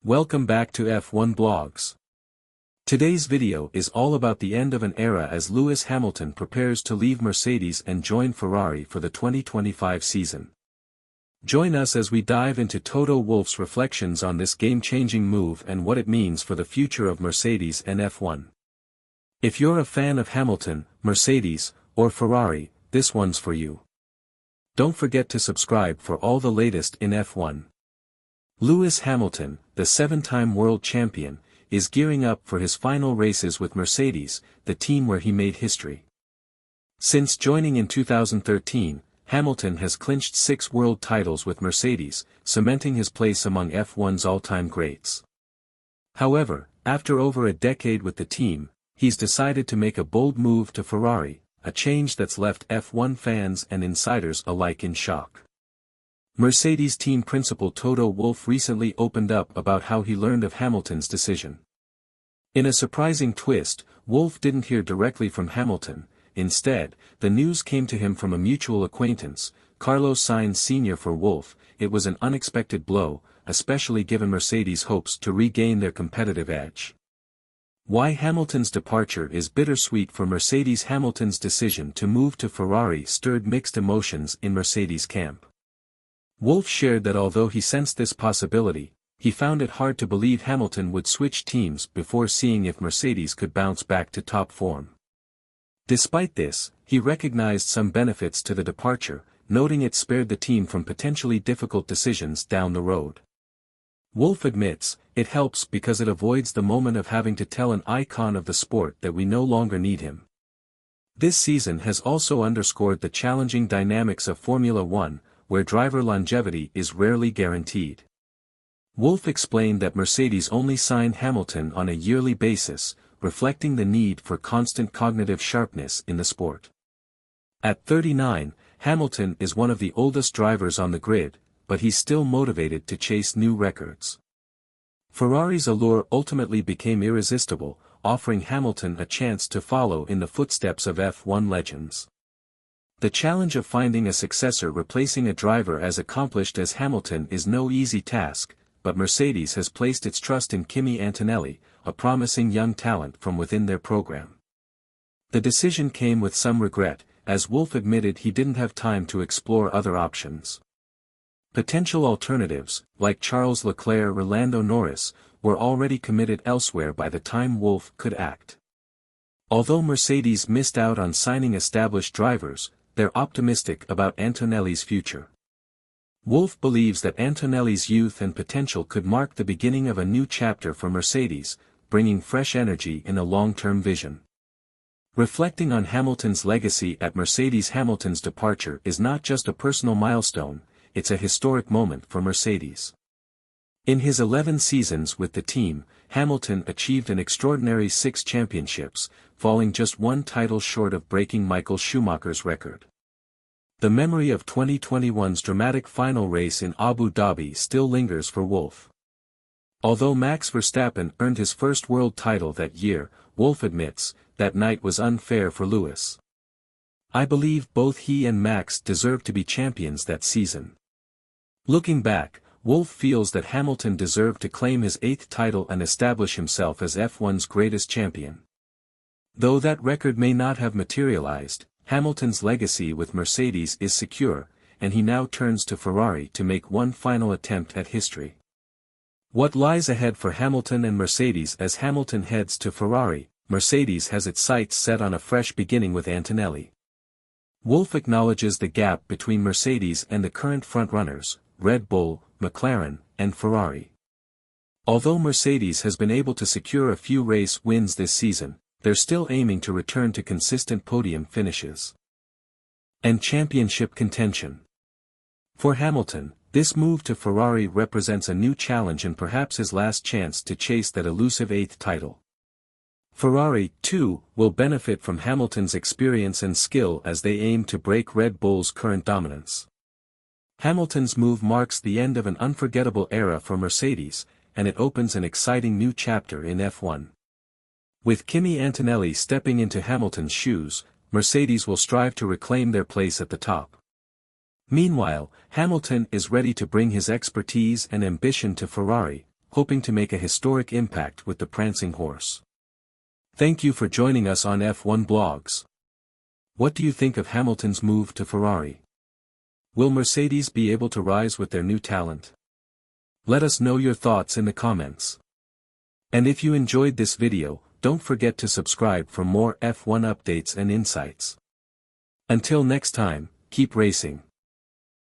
Welcome back to F1 Blogs. Today's video is all about the end of an era as Lewis Hamilton prepares to leave Mercedes and join Ferrari for the 2025 season. Join us as we dive into Toto Wolff's reflections on this game-changing move and what it means for the future of Mercedes and F1. If you're a fan of Hamilton, Mercedes, or Ferrari, this one's for you. Don't forget to subscribe for all the latest in F1. Lewis Hamilton, the seven-time world champion, is gearing up for his final races with Mercedes, the team where he made history. Since joining in 2013, Hamilton has clinched 6 world titles with Mercedes, cementing his place among F1's all-time greats. However, after over a decade with the team, he's decided to make a bold move to Ferrari, a change that's left F1 fans and insiders alike in shock. Mercedes team principal Toto Wolff recently opened up about how he learned of Hamilton's decision. In a surprising twist, Wolff didn't hear directly from Hamilton. Instead, the news came to him from a mutual acquaintance, Carlos Sainz Sr. For Wolff, it was an unexpected blow, especially given Mercedes' hopes to regain their competitive edge. Why Hamilton's departure is bittersweet for Mercedes. Hamilton's decision to move to Ferrari stirred mixed emotions in Mercedes' camp. Wolff shared that although he sensed this possibility, he found it hard to believe Hamilton would switch teams before seeing if Mercedes could bounce back to top form. Despite this, he recognized some benefits to the departure, noting it spared the team from potentially difficult decisions down the road. Wolff admits, it helps because it avoids the moment of having to tell an icon of the sport that we no longer need him. This season has also underscored the challenging dynamics of Formula One, where driver longevity is rarely guaranteed. Wolff explained that Mercedes only signed Hamilton on a yearly basis, reflecting the need for constant cognitive sharpness in the sport. At 39, Hamilton is one of the oldest drivers on the grid, but he's still motivated to chase new records. Ferrari's allure ultimately became irresistible, offering Hamilton a chance to follow in the footsteps of F1 legends. The challenge of finding a successor replacing a driver as accomplished as Hamilton is no easy task, but Mercedes has placed its trust in Kimi Antonelli, a promising young talent from within their program. The decision came with some regret, as Wolff admitted he didn't have time to explore other options. Potential alternatives, like Charles Leclerc or Lando Norris, were already committed elsewhere by the time Wolff could act. Although Mercedes missed out on signing established drivers, they're optimistic about Antonelli's future. Wolff believes that Antonelli's youth and potential could mark the beginning of a new chapter for Mercedes, bringing fresh energy in a long-term vision. Reflecting on Hamilton's legacy at Mercedes. Hamilton's departure is not just a personal milestone, it's a historic moment for Mercedes. In his 11 seasons with the team, Hamilton achieved an extraordinary 6 championships, falling just 1 title short of breaking Michael Schumacher's record. The memory of 2021's dramatic final race in Abu Dhabi still lingers for Wolff. Although Max Verstappen earned his first world title that year, Wolff admits, that night was unfair for Lewis. I believe both he and Max deserved to be champions that season. Looking back, Wolff feels that Hamilton deserved to claim his 8th title and establish himself as F1's greatest champion. Though that record may not have materialized, Hamilton's legacy with Mercedes is secure, and he now turns to Ferrari to make one final attempt at history. What lies ahead for Hamilton and Mercedes? As Hamilton heads to Ferrari, Mercedes has its sights set on a fresh beginning with Antonelli. Wolff acknowledges the gap between Mercedes and the current frontrunners, Red Bull, McLaren, and Ferrari. Although Mercedes has been able to secure a few race wins this season, they're still aiming to return to consistent podium finishes and championship contention. For Hamilton, this move to Ferrari represents a new challenge and perhaps his last chance to chase that elusive 8th title. Ferrari, too, will benefit from Hamilton's experience and skill as they aim to break Red Bull's current dominance. Hamilton's move marks the end of an unforgettable era for Mercedes, and it opens an exciting new chapter in F1. With Kimi Antonelli stepping into Hamilton's shoes, Mercedes will strive to reclaim their place at the top. Meanwhile, Hamilton is ready to bring his expertise and ambition to Ferrari, hoping to make a historic impact with the prancing horse. Thank you for joining us on F1 Blogs. What do you think of Hamilton's move to Ferrari? Will Mercedes be able to rise with their new talent? Let us know your thoughts in the comments. And if you enjoyed this video, don't forget to subscribe for more F1 updates and insights. Until next time, keep racing.